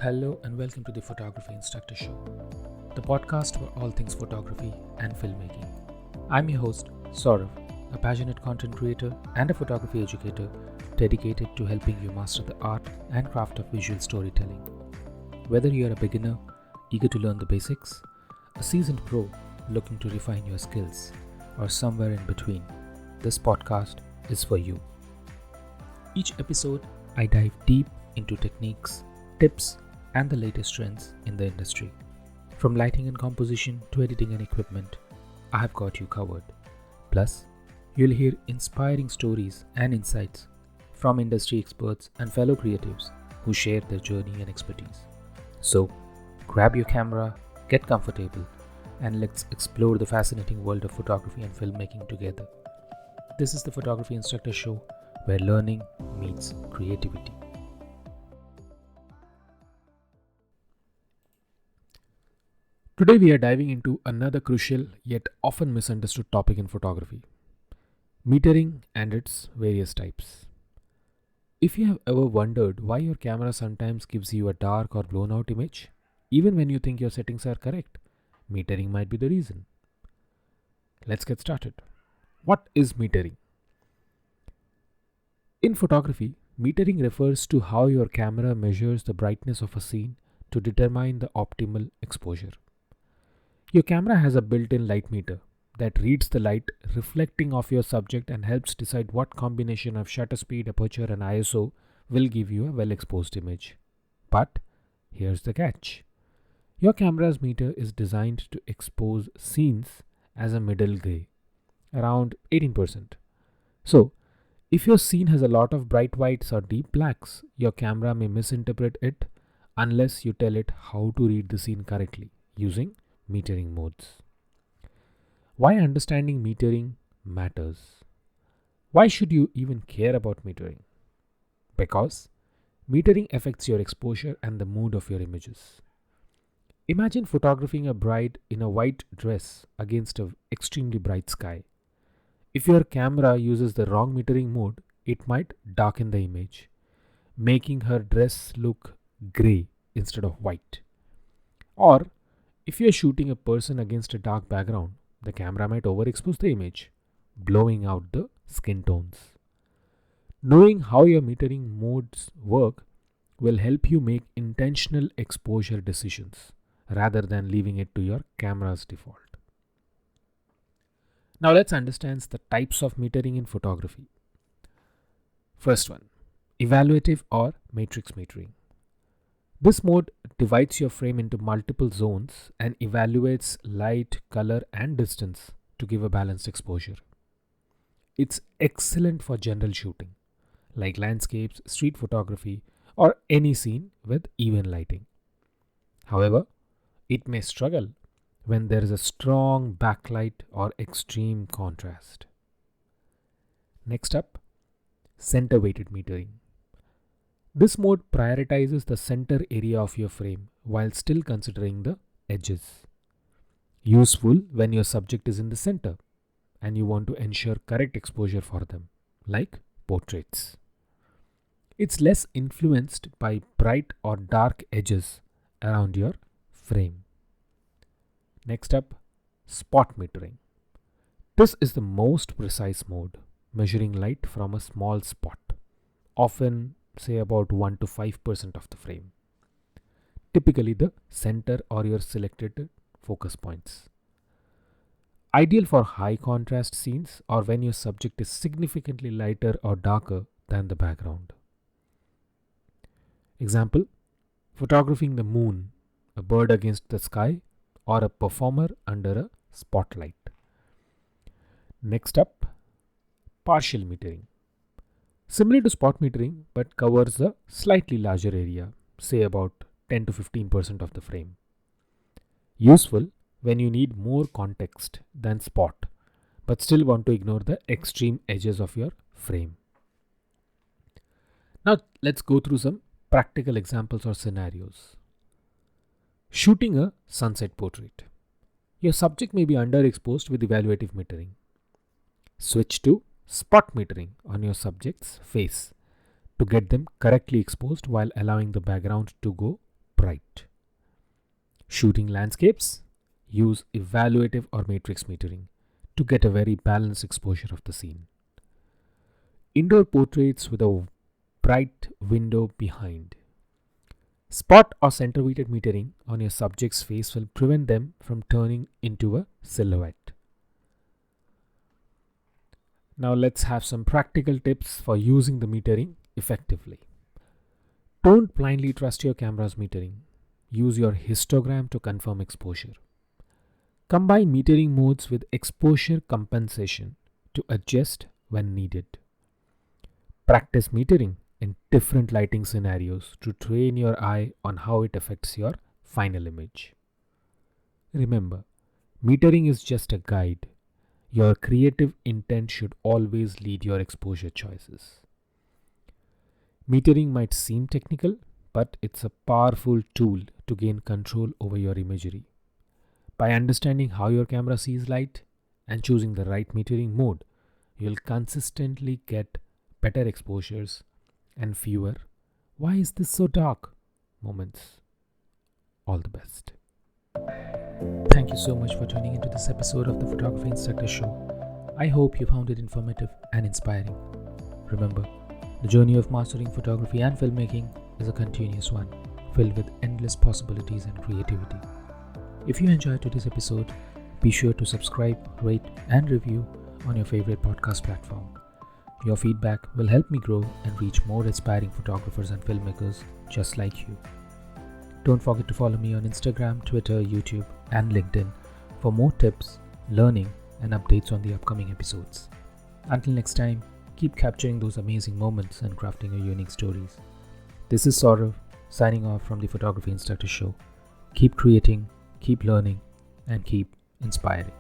Hello and welcome to the Photography Instructor Show, the podcast for all things photography and filmmaking. I'm your host, Saurav, a passionate content creator and a photography educator dedicated to helping you master the art and craft of visual storytelling. Whether you're a beginner, eager to learn the basics, a seasoned pro looking to refine your skills, or somewhere in between, this podcast is for you. Each episode, I dive deep into techniques, tips, and the latest trends in the industry. From lighting and composition to editing and equipment, I have got you covered. Plus, you'll hear inspiring stories and insights from industry experts and fellow creatives who share their journey and expertise. So, grab your camera, get comfortable, and let's explore the fascinating world of photography and filmmaking together. This is the Photography Instructor Show, where learning meets creativity. Today we are diving into another crucial yet often misunderstood topic in photography: metering and its various types. If you have ever wondered why your camera sometimes gives you a dark or blown out image, even when you think your settings are correct, metering might be the reason. Let's get started. What is metering? In photography, metering refers to how your camera measures the brightness of a scene to determine the optimal exposure. Your camera has a built-in light meter that reads the light reflecting off your subject and helps decide what combination of shutter speed, aperture, and ISO will give you a well-exposed image. But here's the catch. Your camera's meter is designed to expose scenes as a middle gray, around 18%. So, if your scene has a lot of bright whites or deep blacks, your camera may misinterpret it unless you tell it how to read the scene correctly using metering modes. Why understanding metering matters? Why should you even care about metering? Because metering affects your exposure and the mood of your images. Imagine photographing a bride in a white dress against an extremely bright sky. If your camera uses the wrong metering mode, it might darken the image, making her dress look grey instead of white. Or if you are shooting a person against a dark background, the camera might overexpose the image, blowing out the skin tones. Knowing how your metering modes work will help you make intentional exposure decisions rather than leaving it to your camera's default. Now let's understand the types of metering in photography. First one, evaluative or matrix metering. This mode divides your frame into multiple zones and evaluates light, color, and distance to give a balanced exposure. It's excellent for general shooting, like landscapes, street photography, or any scene with even lighting. However, it may struggle when there is a strong backlight or extreme contrast. Next up, center weighted metering. This mode prioritizes the center area of your frame while still considering the edges. Useful when your subject is in the center and you want to ensure correct exposure for them, like portraits. It's less influenced by bright or dark edges around your frame. Next up, spot metering. This is the most precise mode, measuring light from a small spot, often say about 1 to 5% of the frame. Typically the center or your selected focus points. Ideal for high contrast scenes or when your subject is significantly lighter or darker than the background. Example, photographing the moon, a bird against the sky, or a performer under a spotlight. Next up, partial metering. Similar to spot metering but covers a slightly larger area, say about 10 to 15% of the frame. Useful when you need more context than spot but still want to ignore the extreme edges of your frame. Now let's go through some practical examples or scenarios. Shooting a sunset portrait. Your subject may be underexposed with evaluative metering. Switch to spot metering on your subject's face to get them correctly exposed while allowing the background to go bright. Shooting landscapes, use evaluative or matrix metering to get a very balanced exposure of the scene. Indoor portraits with a bright window behind. Spot or center weighted metering on your subject's face will prevent them from turning into a silhouette. Now let's have some practical tips for using the metering effectively. Don't blindly trust your camera's metering. Use your histogram to confirm exposure. Combine metering modes with exposure compensation to adjust when needed. Practice metering in different lighting scenarios to train your eye on how it affects your final image. Remember, metering is just a guide. Your creative intent should always lead your exposure choices. Metering might seem technical, but it's a powerful tool to gain control over your imagery. By understanding how your camera sees light and choosing the right metering mode, you'll consistently get better exposures and fewer "why is this so dark" moments. All the best. Thank you so much for tuning into this episode of the Photography Instructor Show. I hope you found it informative and inspiring. Remember, the journey of mastering photography and filmmaking is a continuous one, filled with endless possibilities and creativity. If you enjoyed today's episode, be sure to subscribe, rate, and review on your favorite podcast platform. Your feedback will help me grow and reach more aspiring photographers and filmmakers just like you. Don't forget to follow me on Instagram, Twitter, YouTube, and LinkedIn for more tips, learning, and updates on the upcoming episodes. Until next time, keep capturing those amazing moments and crafting your unique stories. This is Saurav, signing off from the Photography Instructor Show. Keep creating, keep learning, and keep inspiring.